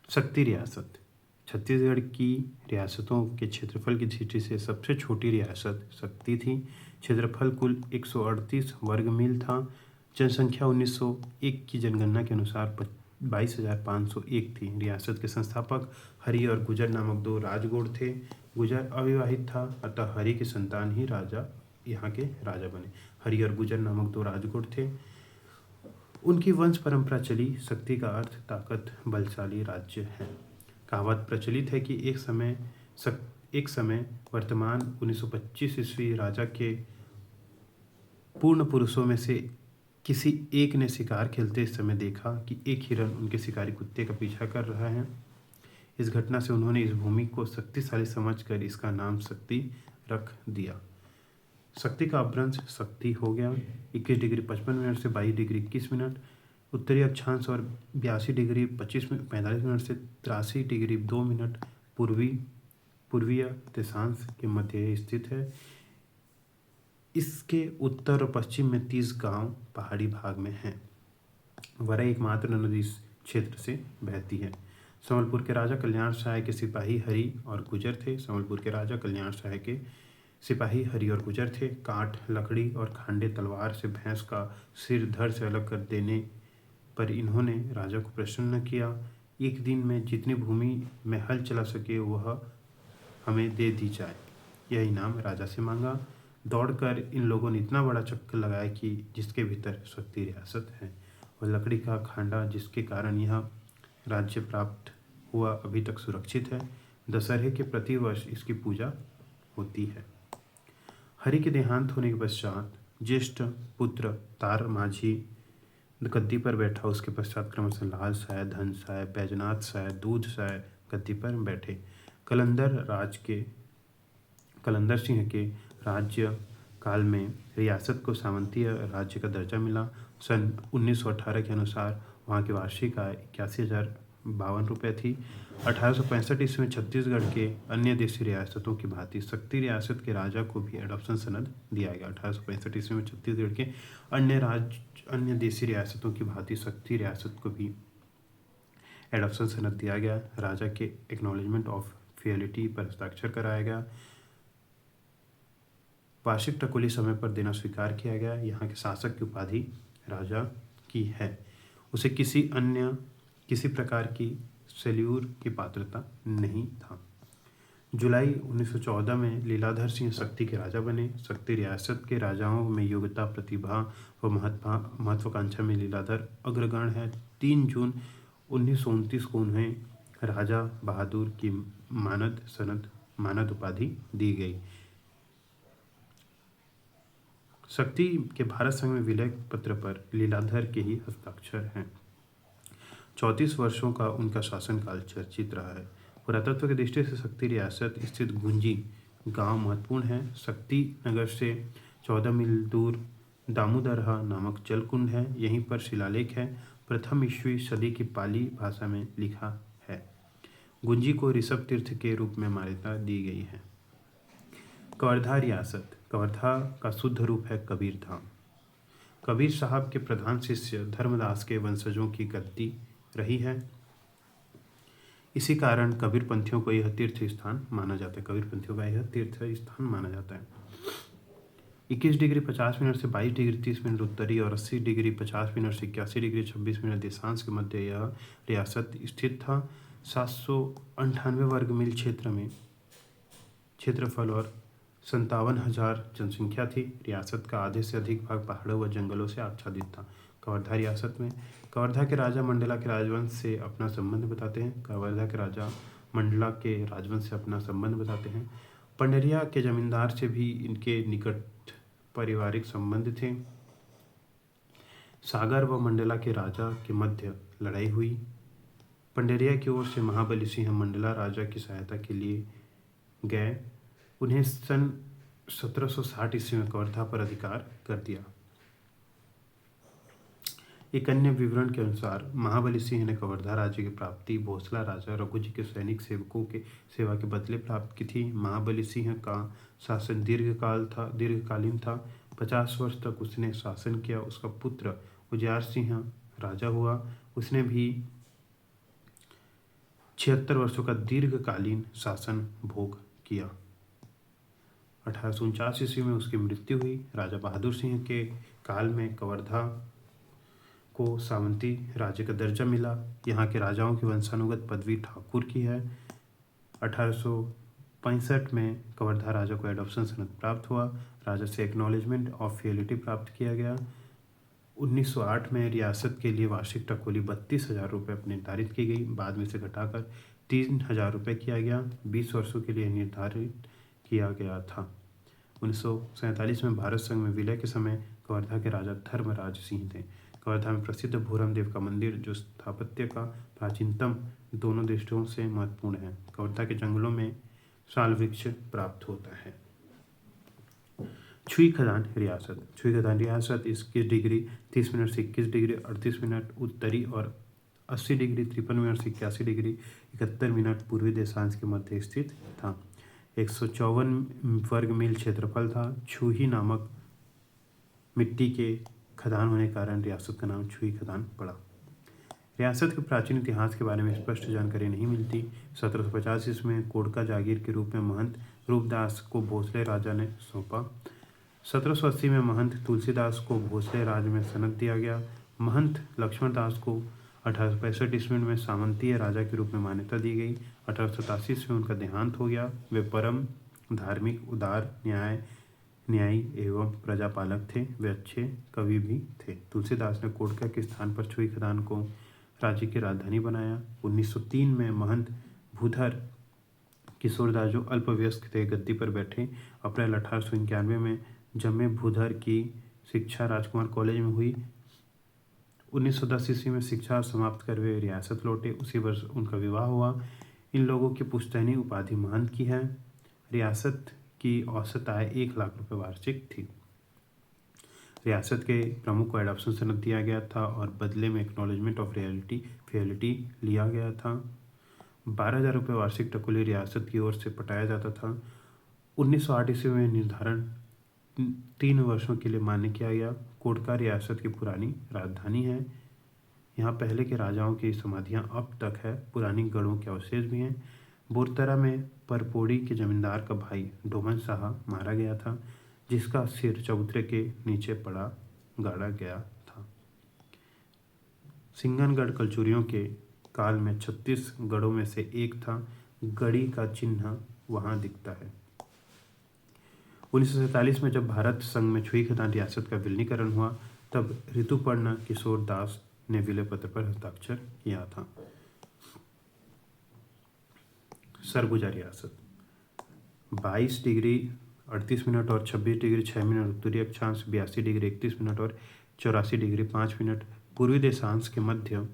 शक्ति रियासत छत्तीसगढ़ की रियासतों के क्षेत्रफल की दृष्टि से सबसे छोटी रियासत शक्ति थी। क्षेत्रफल कुल 138 वर्ग मील था। जनसंख्या 1901 की जनगणना के अनुसार 22,501 थी। रियासत के संस्थापक हरि और गुजर नामक दो राजगोड़ थे। गुजर अविवाहित था, अतः हरि की संतान ही यहाँ के राजा बने। हरि और गुजर नामक दो राजगोड़ थे। उनकी वंश परंपरा चली। शक्ति का अर्थ ताकत, बलशाली राज्य है। कहावत प्रचलित है कि एक समय वर्तमान 1925 ईस्वी राजा के पूर्ण पुरुषों में से किसी एक ने शिकार खेलते समय देखा कि एक हिरन उनके शिकारी कुत्ते का पीछा कर रहा है। इस घटना से उन्होंने इस भूमि को शक्तिशाली समझकर इसका नाम शक्ति रख दिया। शक्ति का अपभ्रंश शक्ति हो गया। 21 डिग्री 55 मिनट से 22 डिग्री 21 मिनट उत्तरी अक्षांश और 82 डिग्री 45 मिनट से 83 डिग्री 2 मिनट पूर्वीय देशांश के मध्य स्थित है। इसके उत्तर और पश्चिम में 30 गांव पहाड़ी भाग में हैं। वरई एकमात्र नदी इस क्षेत्र से बहती है। संबलपुर के राजा कल्याण शाह के सिपाही हरि और गुजर थे। संबलपुर के राजा कल्याण शाह के सिपाही हरि और गुजर थे। काठ, लकड़ी और खांडे तलवार से भैंस का सिर धड़ से अलग कर देने पर इन्होंने राजा को प्रसन्न किया। एक दिन में जितनी भूमि में हल चला सके वह हमें दे दी जाए, यह इनाम राजा से मांगा। दौड़कर इन लोगों ने इतना बड़ा चक्कर लगाया कि जिसके भीतर शक्ति रियासत है और लकड़ी का खांडा जिसके कारण यह राज्य प्राप्त हुआ अभी तक सुरक्षित है। दशहरे के प्रतिवर्ष इसकी पूजा होती है। हरि के देहांत होने के पश्चात ज्येष्ठ पुत्र तार माझी गद्दी पर बैठा। उसके पश्चात क्रमशः लाल साय, धन साय, बैजनाथ साय, दूध साय गद्दी पर बैठे। कलंदर सिंह के राज्य काल में रियासत को सामंतीय राज्य का दर्जा मिला। सन 1918 के अनुसार वहाँ की वार्षिक आय 81,052 रुपये थी। 1865 ईस्वी में छत्तीसगढ़ के अन्य देशी रियासतों की भांति शक्ति रियासत के राजा को भी एडॉप्शन सनद दिया गया। 1865 ईस्वी में छत्तीसगढ़ के अन्य देशी रियासतों की भांति शक्ति रियासत को भी एडॉप्शन सनद दिया गया। राजा के एक्नॉलेजमेंट ऑफ फियलिटी पर हस्ताक्षर कराया गया। वार्षिक टकोली समय पर देना स्वीकार किया गया। यहाँ के शासक की उपाधि राजा की है। उसे किसी प्रकार की सेल्यूर की पात्रता नहीं था। जुलाई 1914 में लीलाधर सिंह शक्ति के राजा बने। शक्ति रियासत के राजाओं में योग्यता, प्रतिभा व महत्वाकांक्षा में लीलाधर अग्रगण्य है। 3 जून 1929 को उन्हें राजा बहादुर की मानद उपाधि दी गई। शक्ति के भारत संघ में विलय पत्र पर लीलाधर के ही हस्ताक्षर हैं। 34 वर्षों का उनका शासनकाल चर्चित रहा है। पुरातत्व की दृष्टि से शक्ति रियासत स्थित गुंजी गांव महत्वपूर्ण है। शक्ति नगर से 14 मील दूर दामोदरहा नामक जलकुंड है। यहीं पर शिलालेख है। प्रथम ईस्वी सदी की पाली भाषा में लिखा है। गुंजी को ऋषभ तीर्थ के रूप में मान्यता दी गई है। कवर्धा रियासत। कवर्धा का शुद्ध रूप है कबीर धाम। कबीर साहब के प्रधान शिष्य धर्मदास के वंशजों की गद्दी रही है। इसी कारण कबीरपंथियों को यह तीर्थ स्थान माना जाता है। 21 डिग्री 50 मिनट से 22 डिग्री 30 मिनट उत्तरी और 80 डिग्री 50 मिनट से 81 डिग्री 26 मिनट देशांश के मध्य यह रियासत स्थित था। 798 वर्ग मील क्षेत्रफल और 57,000 जनसंख्या थी। रियासत का आधे से अधिक भाग पहाड़ों व जंगलों से आच्छादित था। कवर्धा रियासत में कवर्धा के राजा मंडला के राजवंश से अपना संबंध बताते हैं। पंडरिया के जमींदार से भी इनके निकट पारिवारिक संबंध थे। सागर व मंडला के राजा के मध्य लड़ाई हुई। पंडरिया की ओर से महाबली सिंह मंडला राजा की सहायता के लिए गए। उन्हें सन 1760 ईस्वी में कवर्धा पर अधिकार कर दिया। एक अन्य विवरण के अनुसार महाबली सिंह ने कवर्धा राज्य की प्राप्ति भोसला राजा रघुजी के सैनिक सेवकों के सेवा के बदले प्राप्त की थी। महाबली सिंह का शासन दीर्घकालीन था। 50 वर्ष तक उसने शासन किया। उसका पुत्र उजियार सिंह राजा हुआ। उसने भी 76 वर्षों का दीर्घकालीन शासन भोग किया। 1849 ईस्वी में उसकी मृत्यु हुई। राजा बहादुर सिंह के काल में कवर्धा को सामंती राज्य का दर्जा मिला। यहाँ के राजाओं की वंशानुगत पदवी ठाकुर की है। 1865 में कवर्धा राजा को एडॉप्शन सनद प्राप्त हुआ। राजा से एक्नॉलेजमेंट ऑफ फियलिटी प्राप्त किया गया। 1908 में रियासत के लिए वार्षिक टकोली 32,000 रुपये निर्धारित की गई, बाद में इसे घटाकर 3,000 रुपये किया गया। 20 वर्षों के लिए निर्धारित किया गया था। 1947 में भारत संघ में विलय के समय कवर्धा के राजा धर्मराज सिंह थे। कवर्धा में प्रसिद्ध भूरम देव का मंदिर, जो स्थापत्य का प्राचीनतम दोनों दृष्टियों से महत्वपूर्ण है। कवर्धा के जंगलों में साल वृक्ष प्राप्त होता है। छुई खदान रियासत। छुई खदान रियासत 21 डिग्री 30 मिनट से 21 डिग्री 38 मिनट उत्तरी और 80 डिग्री 53 मिनट से 81 डिग्री 71 मिनट पूर्वी देशांश के मध्य स्थित था। 154 वर्ग मील क्षेत्रफल था। छुई नामक मिट्टी के खदान होने के कारण रियासत का नाम छुई खदान पड़ा। रियासत के प्राचीन इतिहास के बारे में स्पष्ट जानकारी नहीं मिलती। 1750 ईस्वी में कोडका जागीर के रूप में महंत रूपदास को भोसले राजा ने सौंपा। 1780 में महंत तुलसीदास को भोसले राज में सनद दिया गया। महंत लक्ष्मण दास को 1865 ईस्वी में सामंतीय राजा के रूप में मान्यता दी गई। 1887 ईस्वी में उनका देहांत हो गया। वे परम धार्मिक, उदार, न्यायी एवं प्रजापालक थे। वे अच्छे कवि भी थे। तुलसीदास ने कोडका के स्थान पर छुई खदान को राज्य की राजधानी बनाया। 1903 में महंत भूधर किशोरदास, जो अल्पवयस्क थे, गद्दी पर बैठे। अप्रैल 1891 में जम्मे भूधर की शिक्षा राजकुमार कॉलेज में हुई। 1910 ईस्वी में शिक्षा समाप्त कर वे रियासत लौटे। उसी वर्ष उनका विवाह हुआ। इन लोगों की पुश्तैनी उपाधि महंत की है। रियासत की औसत आय 1 लाख रुपए वार्षिक थी। रियासत के प्रमुख को एडॉप्शन सनद दिया गया था और बदले में एक्नॉलेजमेंट ऑफ फियलिटी लिया गया था। 12,000 रुपये वार्षिक टकोली रियासत की ओर से पटाया जाता था। 1908 ईस्वी में निर्धारण 3 वर्षों के लिए मान्य किया गया। कोडका रियासत की पुरानी राजधानी है। यहाँ पहले के राजाओं की समाधियाँ अब तक है। पुरानी गढ़ों के अवशेष भी हैं। बोरतरा में परपोड़ी के जमींदार का भाई डोमन शाह मारा गया था, जिसका सिर चबूतरे के नीचे गाड़ा गया था। सिंगनगढ़ कलचुरियों के काल में 36 गढ़ों में से एक था। गढ़ी का चिन्ह वहाँ दिखता है। 1947 में जब भारत संघ में छुई खदान रियासत का विलीनीकरण हुआ, तब ऋतुपर्ण किशोर दास ने विलय पत्र पर हस्ताक्षर किया था। सरगुजा रियासत 22 डिग्री 38 मिनट और 26 डिग्री 6 मिनट उत्तरी अक्षांश, 82 डिग्री 31 मिनट और 84 डिग्री 5 मिनट पूर्वी देशांश के मध्य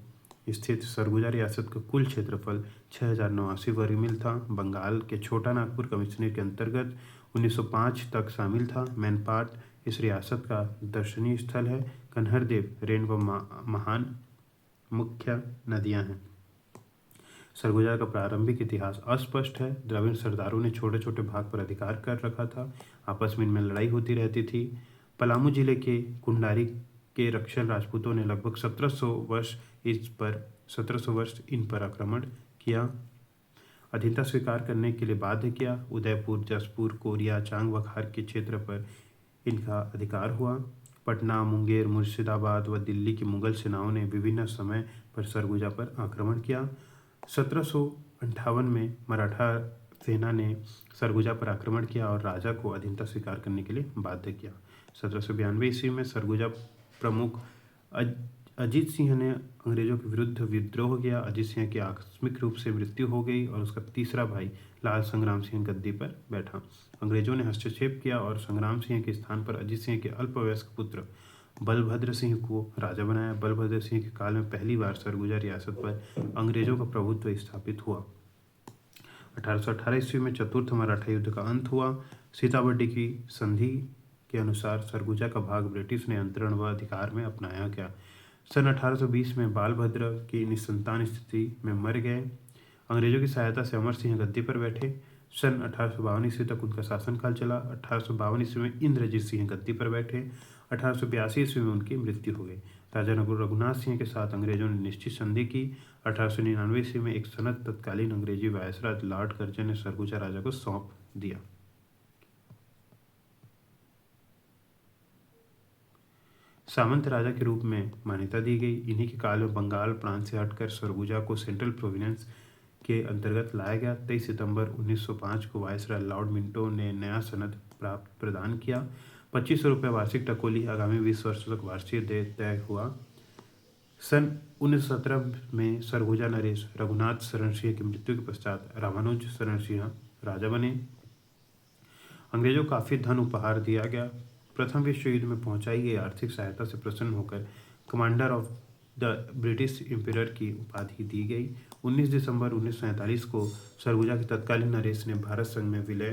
स्थित सरगुजा रियासत का कुल क्षेत्रफल 6,089 वर्ग मील था। बंगाल के छोटा नागपुर कमिश्नर के अंतर्गत 1905 तक शामिल था। मैनपाट इस रियासत का दर्शनीय स्थल है। कन्हरदेव, रेन व महान मुख्य नदियां हैं। सरगुजा का प्रारंभिक इतिहास अस्पष्ट है। द्रविड़ सरदारों ने छोटे छोटे भाग पर अधिकार कर रखा था। आपस में इनमें लड़ाई होती रहती थी। पलामू जिले के कुंडारी के रक्षण राजपूतों ने लगभग 1700 वर्ष इन पर आक्रमण किया, अधीनता स्वीकार करने के लिए बाध्य किया। उदयपुर, जसपुर, कोरिया, चांग बखार के क्षेत्र पर इनका अधिकार हुआ। पटना, मुंगेर, मुर्शिदाबाद व दिल्ली की मुगल सेनाओं ने विभिन्न समय पर सरगुजा पर आक्रमण किया। 1758 में मराठा सेना ने सरगुजा पर आक्रमण किया और राजा को अधीनता स्वीकार करने के लिए बाध्य किया। 1792 ईस्वी में सरगुजा प्रमुख अजीत सिंह ने अंग्रेजों के विरुद्ध विद्रोह किया। अजीत सिंह की आकस्मिक रूप से मृत्यु हो गई और उसका तीसरा भाई लाल संग्राम सिंह गद्दी पर बैठा। अंग्रेजों ने हस्तक्षेप किया और संग्राम सिंह के स्थान पर अजीत सिंह के अल्पवयस्क पुत्र बलभद्र सिंह को राजा बनाया। बलभद्र सिंह के काल में पहली बार सरगुजा रियासत पर अंग्रेजों का प्रभुत्व स्थापित हुआ। 1818 ईस्वी में चतुर्थ मराठा युद्ध का अंत हुआ। सीताबर्डी की संधि के अनुसार सरगुजा का भाग ब्रिटिश नियंत्रण व अधिकार में अपनाया गया। सन 1820 में बालभद्र की निसंतान स्थिति में मर गए। अंग्रेजों की सहायता से अमर सिंह गद्दी पर बैठे। सन 1852 ईस्वी तक उनका शासनकाल चला। 1852 ईस्वी में इंद्रजीत सिंह गद्दी पर बैठे। 1882 ईस्वी में उनकी मृत्यु हो गई। राजा रघुनाथ सिंह के साथ अंग्रेजों ने निश्चित संधि की। 1899 ईस्वी में एक सनद तत्कालीन अंग्रेजी वायसराय लॉर्ड कर्जन ने सरगुजा राजा को सौंप दिया। सामंत राजा के रूप में मान्यता दी गई। इन्हीं के काल में बंगाल प्रांत से हटकर सरगुजा को सेंट्रल प्रोविंस के अंतर्गत लाया गया। 23 सितंबर 1905 को वायसराय लॉर्ड मिंटो ने नया सनद प्रदान किया। 2500 रुपये वार्षिक टकोली आगामी 20 वर्षों तक वार्षिक तय हुआ। सन 1917 में सरगुजा नरेश रघुनाथ शरण सिंह की मृत्यु के पश्चात रामानुज शरण सिंह राजा बने। अंग्रेजों को काफ़ी धन उपहार दिया गया। प्रथम विश्व युद्ध में पहुंचाई गई आर्थिक सहायता से प्रसन्न होकर commander of the British Empire की उपाधि दी गई। 19 दिसंबर 1947 को सरगुजा के तत्कालीन नरेश ने भारत संघ में विलय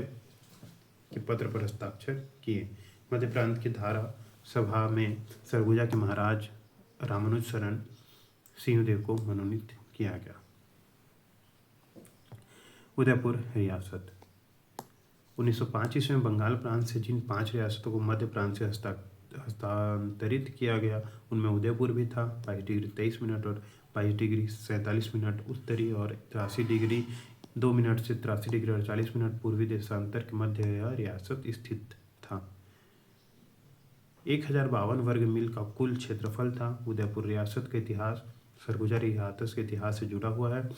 के पत्र पर हस्ताक्षर किए। मध्य प्रांत की धारा सभा में सरगुजा के महाराज रामानुज शरण सिंहदेव को मनोनीत किया गया। उदयपुर रियासत 1905 ईस्वी में बंगाल प्रांत से जिन 5 रियासतों को मध्य प्रांत से हस्तांतरित किया गया उनमें उदयपुर भी था। 22 डिग्री 23 मिनट और 22 डिग्री 47 मिनट उत्तरी और 83 डिग्री 2 मिनट से 83 डिग्री और 40 मिनट पूर्वी देशांतर के मध्य यह रियासत स्थित था। 1052 वर्ग मील का कुल क्षेत्रफल था। उदयपुर रियासत का इतिहास सरगुजा रियासत के इतिहास से जुड़ा हुआ है।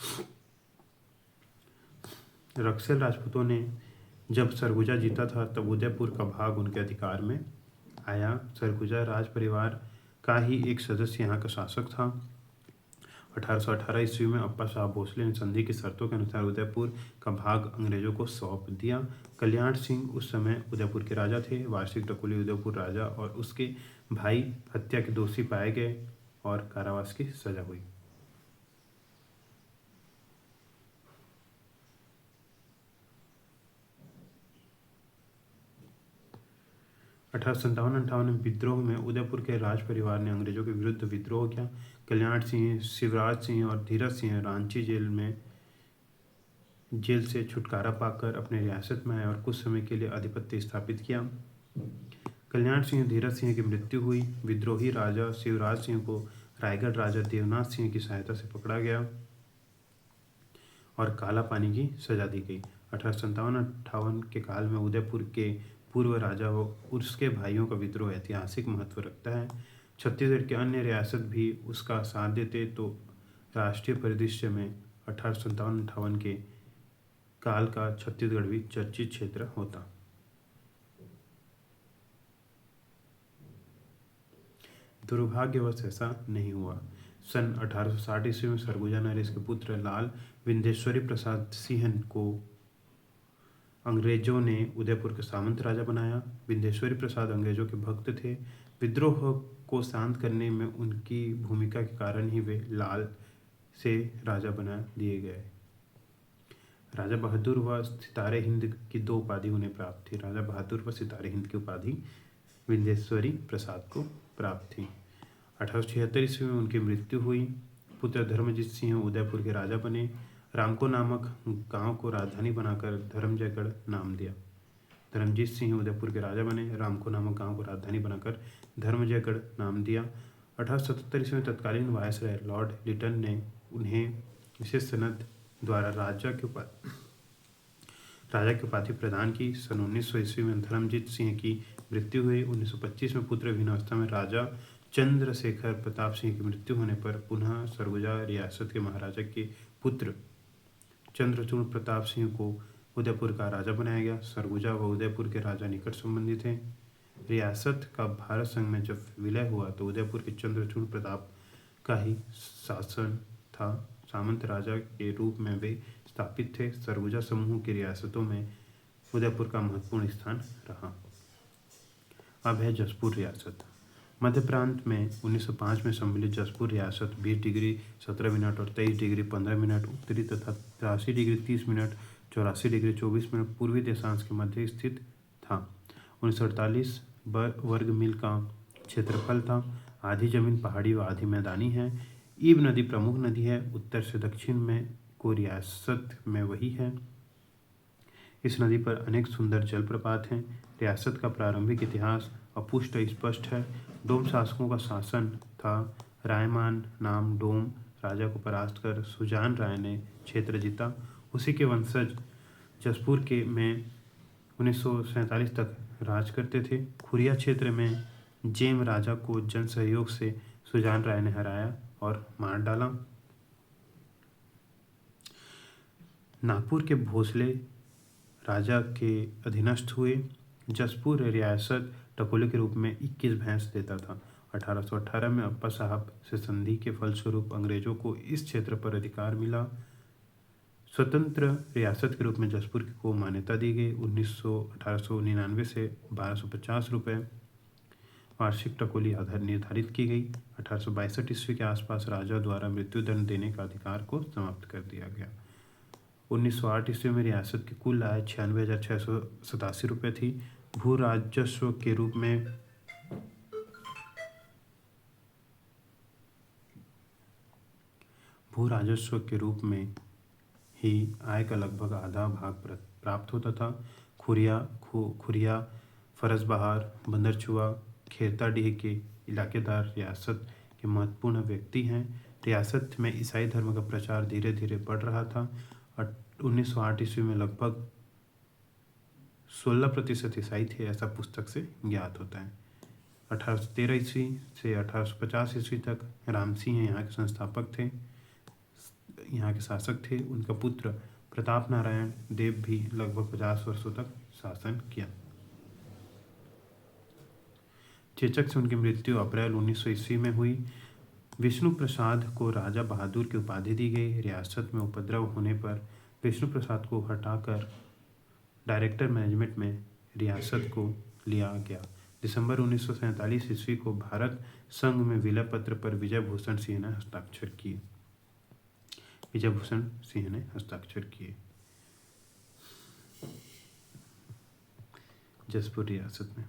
रक्सेल राजपूतों ने जब सरगुजा जीता था तब उदयपुर का भाग उनके अधिकार में आया। सरगुजा राज परिवार का ही एक सदस्य यहाँ का शासक था। 1818 ईस्वी में अप्पा साहब भोसले ने संधि की शर्तों के अनुसार उदयपुर का भाग अंग्रेजों को सौंप दिया। कल्याण सिंह उस समय उदयपुर के राजा थे। वार्षिक टकोली उदयपुर राजा और उसके भाई हत्या के दोषी पाए गए और कारावास की सजा हुई। 1857-58 में विद्रोह में उदयपुर के राज परिवार ने अंग्रेजों के विरुद्ध विद्रोह किया। कल्याण सिंह, शिवराज सिंह और धीरज सिंह रांची जेल से छुटकारा पाकर अपने रियासत में आए और कुछ समय के लिए आधिपत्य स्थापित किया। कल्याण सिंह धीरज सिंह की मृत्यु हुई। विद्रोही राजा शिवराज सिंह को रायगढ़ राजा देवनाथ सिंह की सहायता से पकड़ा गया और काला पानी की सजा दी गई। 1857-58 के काल में उदयपुर के पूर्व राजा व उसके भाइयों का विद्रोह ऐतिहासिक महत्व रखता है। छत्तीसगढ़ के अन्य रियासत भी उसका साथ देते तो राष्ट्रीय परिदृश्य में 1857-58 के काल का छत्तीसगढ़ भी चर्चित क्षेत्र होता। दुर्भाग्यवश ऐसा नहीं हुआ। सन 1860 ईस्वी में सरगुजा नरेश के पुत्र लाल विंध्येश्वरी प्रसाद सिंह को अंग्रेजों ने उदयपुर के सामंत राजा बनाया। विंध्येश्वरी प्रसाद अंग्रेजों के भक्त थे। विद्रोह को शांत करने में उनकी भूमिका के कारण ही वे लाल से राजा बना दिए गए। राजा बहादुर व सितारे हिंद की 2 उपाधि उन्हें प्राप्त थी। राजा बहादुर व सितारे हिंद की उपाधि विंध्येश्वरी प्रसाद को प्राप्त थी। 1876 ईस्वी में उनकी मृत्यु हुई। पुत्र धर्मजीत सिंह उदयपुर के राजा बने। रामको नामक गांव को राजधानी बनाकर धर्मजयगढ़ नाम दिया। धर्मजीत सिंह उदयपुर के राजा बने। रामको नामक गांव को राजधानी बनाकर धर्मजयगढ़ नाम दिया। 1877 ईस्वी में तत्कालीन वायसराय लॉर्ड लिटन ने उन्हें विशेष सनद द्वारा राजा की उपाधि प्रदान की। सन 1900 ईस्वी में धर्मजीत सिंह की मृत्यु हुई। 1925 में पुत्र विहीनावस्था में राजा चंद्रशेखर प्रताप सिंह की मृत्यु होने पर पुनः सरगुजा रियासत के महाराजा के पुत्र चंद्रचूड़ प्रताप सिंह को उदयपुर का राजा बनाया गया। सरगुजा व उदयपुर के राजा निकट संबंधी थे। रियासत का भारत संघ में जब विलय हुआ तो उदयपुर के चंद्रचूड़ प्रताप का ही शासन था। सामंत राजा के रूप में वे स्थापित थे। सरगुजा समूह की रियासतों में उदयपुर का महत्वपूर्ण स्थान रहा। अब है जसपुर रियासत। मध्य प्रांत में 1905 में सम्मिलित जसपुर रियासत 20 डिग्री 17 मिनट और 23 डिग्री 15 मिनट उत्तरी तथा 83 डिग्री 30 मिनट 84 डिग्री 24 मिनट पूर्वी देशांश के मध्य स्थित था। 1948 वर्ग मील का क्षेत्रफल था। आधी जमीन पहाड़ी व आधी मैदानी है। ईब नदी प्रमुख नदी है। उत्तर से दक्षिण में को रियासत में वही है। इस नदी पर अनेक सुंदर जलप्रपात हैं। रियासत का प्रारंभिक इतिहास अपुष्ट स्पष्ट है। डोम शासकों का शासन था। रायमान नाम डोम राजा को परास्त कर सुजान राय ने क्षेत्र जीता। उसी के वंशज जसपुर के में 1947 तक राज करते थे। खुरिया क्षेत्र में जेम राजा को जन सहयोग से सुजान राय ने हराया और मार डाला। नागपुर के भोसले राजा के अधीनस्थ हुए। जसपुर रियासत टकोले के रूप में 21 भैंस देता था। 1818 में अप्पा साहब से संधि के फलस्वरूप अंग्रेजों को इस क्षेत्र पर अधिकार मिला। स्वतंत्र रियासत के रूप में जसपुर को मान्यता दी गई। 1899 से 1250 रुपये वार्षिक टकोली आधार निर्धारित की गई। 1862 ईस्वी के आसपास राजा द्वारा मृत्युदंड देने का अधिकार को समाप्त कर दिया गया। 1908 ईस्वी में रियासत की कुल आय 96,687 रुपये थी। भू राजस्व के रूप में ही आय का लगभग आधा भाग प्राप्त होता था। खुरिया फरसबहार बंदरचुआ खेरताडीह के इलाकेदार रियासत के महत्वपूर्ण व्यक्ति हैं। रियासत में ईसाई धर्म का प्रचार धीरे धीरे बढ़ रहा था। 1908 ईस्वी में लगभग 16% ईसाई थे, ऐसा पुस्तक से ज्ञात होता है। 1813 ईस्वी से 1850 ईस्वी तक राम सिंह यहाँ के संस्थापक थे, यहाँ के शासक थे। उनका पुत्र प्रताप नारायण देव भी लगभग 50 वर्षों तक शासन किया। चेचक से उनकी मृत्यु अप्रैल 1900 ईस्वी में हुई। विष्णु प्रसाद को राजा बहादुर की उपाधि दी गई। रियासत में उपद्रव होने पर विष्णु प्रसाद को हटाकर डायरेक्टर मैनेजमेंट में रियासत को लिया गया। दिसंबर 1947 ईस्वी को भारत संघ में विलय पत्र पर विजय भूषण सिंह ने हस्ताक्षर किए। जसपुर रियासत में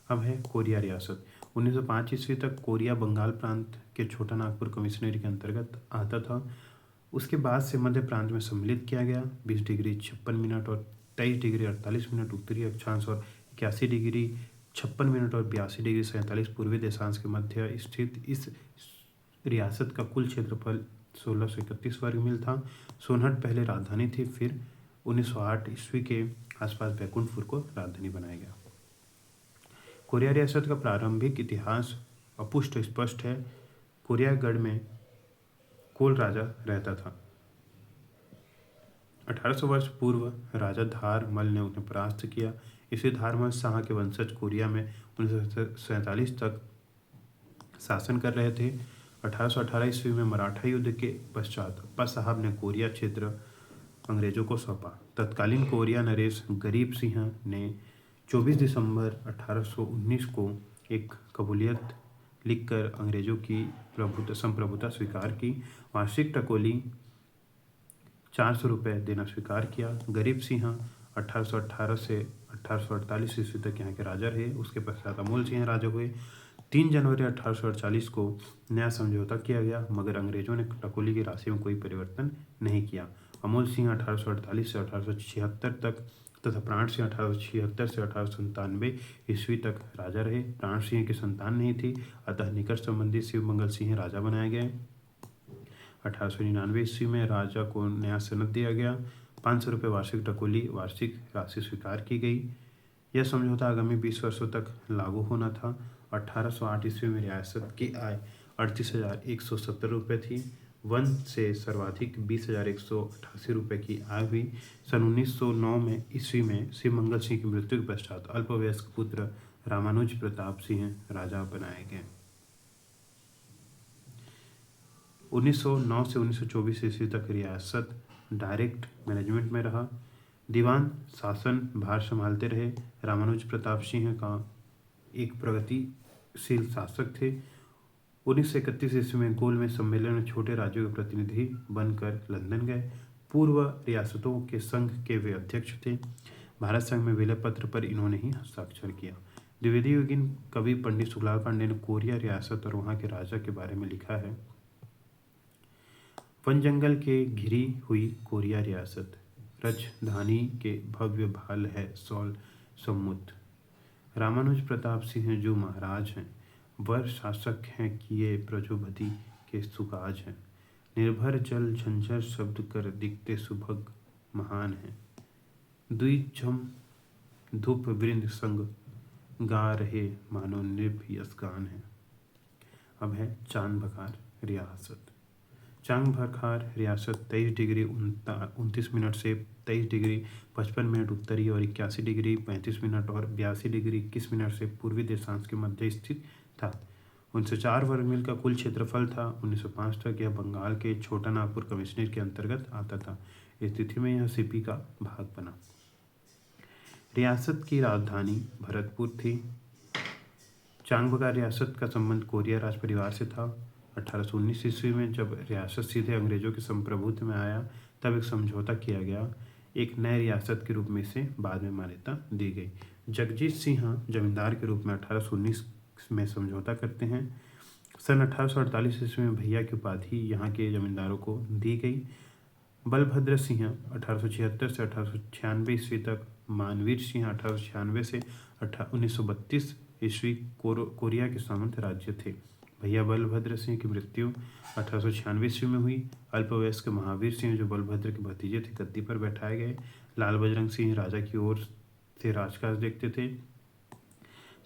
अब है कोरिया रियासत। 1905 ईस्वी तक कोरिया बंगाल प्रांत के छोटा नागपुर कमिश्नरी के अंतर्गत आता था। उसके बाद से मध्य प्रांत में सम्मिलित किया गया। 20 डिग्री 56 मिनट और 23 डिग्री 48 मिनट उत्तरी अक्षांश और 81 डिग्री 56 मिनट और 82 डिग्री 47 पूर्वी देशांश के मध्य स्थित इस रियासत का कुल क्षेत्रफल 1631 वर्ग मील था। सोनहट पहले राजधानी थी, फिर 1908 ईस्वी के आसपास बैकुंठपुर को राजधानी बनाया गया। कोरिया रियासत का प्रारंभिक इतिहास अपुष्ट स्पष्ट है। कोरियागढ़ में कोल राजा रहता था। 1800 वर्ष पूर्व राजा धारमल ने उन्हें परास्त किया। इसी धारमल शाह के वंशज कोरिया में 1947 तक शासन कर रहे थे। 1818 ईस्वी में मराठा युद्ध के पश्चात अप्पा साहब ने कोरिया क्षेत्र अंग्रेजों को सौंपा। तत्कालीन कोरिया नरेश गरीब सिंह ने 24 दिसंबर 1819 को एक कबूलियत लिखकर अंग्रेजों की संप्रभुता स्वीकार की। वार्षिक टकोली 400 रुपये देना स्वीकार किया। गरीब सिंह 1818 से 1848 ईस्वी तक यहाँ के राजा रहे। उसके पश्चात अमोल सिंह राजा हुए। 3 जनवरी 1848 को नया समझौता किया गया, मगर अंग्रेजों ने टकोली की राशि में कोई परिवर्तन नहीं किया। अमोल सिंह 1848 से 1876 तक तथा प्राण सिंह 1876 से 1897 ईस्वी तक राजा रहे। प्राण सिंह की संतान नहीं थी, अतः निकट संबंधी शिव मंगल सिंह राजा बनाए गए। 1899 ईस्वी में राजा को नया सनद दिया गया। 500 रुपये वार्षिक टकोली वार्षिक राशि स्वीकार की गई। यह समझौता आगामी 20 वर्षों तक लागू होना था। 1808 ईस्वी में रियासत की आय 38,170 रुपये थी। वन से सर्वाधिक 20,188 रुपये की आय हुई। सन 1909 ईस्वी में शिव मंगल सिंह की मृत्यु के पश्चात अल्पवयस्क पुत्र रामानुज प्रताप सिंह राजा बनाए गए। 1909 से 1924 ईस्वी तक रियासत डायरेक्ट मैनेजमेंट में रहा। दीवान शासन भार संभालते रहे। रामानुज प्रताप सिंह का एक प्रगतिशील शासक थे। 1931 ईस्वी में गोल में सम्मेलन में छोटे राज्यों के प्रतिनिधि बनकर लंदन गए। पूर्व रियासतों के संघ के वे अध्यक्ष थे। भारत संघ में विलय पत्र पर इन्होंने ही हस्ताक्षर किया। द्विवेदी युगीन कवि पंडित सुखलाल पांडे ने कोरिया रियासत और वहाँ के राजा के बारे में लिखा है। वन जंगल के घिरी हुई कोरिया रियासत। राजधानी के भव्य भाल है सौल सम्मुत। रामानुज प्रताप सिंह जो महाराज हैं, वर शासक हैं किए ब्रजोपति के सुकाज हैं। निर्भर जल झंझर शब्द कर दिखते सुभग महान हैं। द्विजम धूप वृंद संग गा रहे मानो नृप यस गान है। अब है चांद बखार रियासत। चांद बखार रियासत 23 डिग्री 29 मिनट से 23 डिग्री 55 मिनट उत्तरी और 81 डिग्री 35 मिनट और 82 डिग्री 21 मिनट से पूर्वी देशांश के मध्य स्थित था। 1904 वर्ग मील का कुल क्षेत्रफल था। 1905 तक यह बंगाल के छोटा नागपुर कमिश्नर के अंतर्गत आता था। इस तिथि में यह सीपी का भाग बना। रियासत की राजधानी भरतपुर थी। चांगबकार रियासत का संबंध कोरिया राज परिवार से था। 1819 ईस्वी में जब रियासत सीधे अंग्रेजों के संप्रभुत्व में आया तब एक समझौता किया गया। एक नए रियासत के रूप में इसे बाद में मान्यता दी गई। जगजीत सिंह जमींदार के रूप में 1819 में समझौता करते हैं। सन 1848 ईस्वी में भैया की उपाधि यहाँ के जमींदारों को दी गई। बलभद्र सिंह 1876 से 1896 ईस्वी तक, मानवीर सिंह 1896 से 1932 ईस्वी कोरिया के सामंत राज्य थे। भैया बलभद्र सिंह की मृत्यु 1896 ईस्वी में हुई। अल्पवयस्क महावीर सिंह जो बलभद्र के भतीजे थे गद्दी पर बैठाए गए। लाल बजरंग सिंह राजा की ओर से राजकाज देखते थे।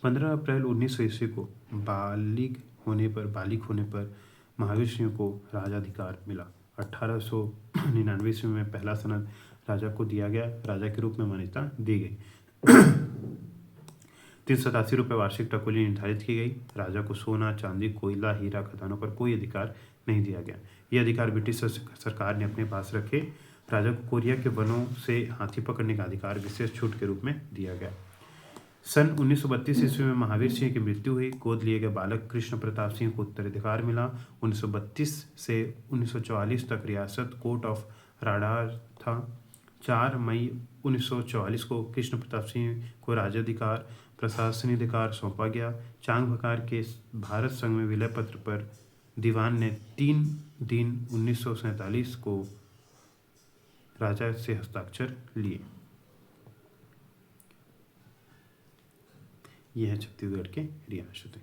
15 अप्रैल 1900 ईस्वी को बालिग होने पर महावीर सिंह को राजाधिकार मिला। 1899 ईस्वी में पहला सनद राजा को दिया गया। राजा के रूप में मान्यता दी गई। 387 रुपये वार्षिक टकोली निर्धारित की गई। राजा को सोना, चांदी, कोयला, हीरा खदानों पर कोई अधिकार नहीं दिया गया। ये अधिकार ब्रिटिश सरकार ने अपने पास रखे। राजा को कोरिया के वनों से हाथी पकड़ने का अधिकार विशेष छूट के रूप में दिया गया। सन 1932 ईस्वी में महावीर सिंह की मृत्यु हुई। गोद लिए गए बालक कृष्ण प्रताप सिंह को उत्तराधिकार मिला। 1932 से 1944 तक रियासत कोर्ट ऑफ राडार था। 4 मई 1944 को कृष्ण प्रताप सिंह को राज्याधिकार प्रशासनिक अधिकार सौंपा गया। चांग बखार के भारत संघ में विलय पत्र पर दीवान ने 3 दिन 1947 को राजा से हस्ताक्षर लिए। यह है छत्तीसगढ़ के रियासतें।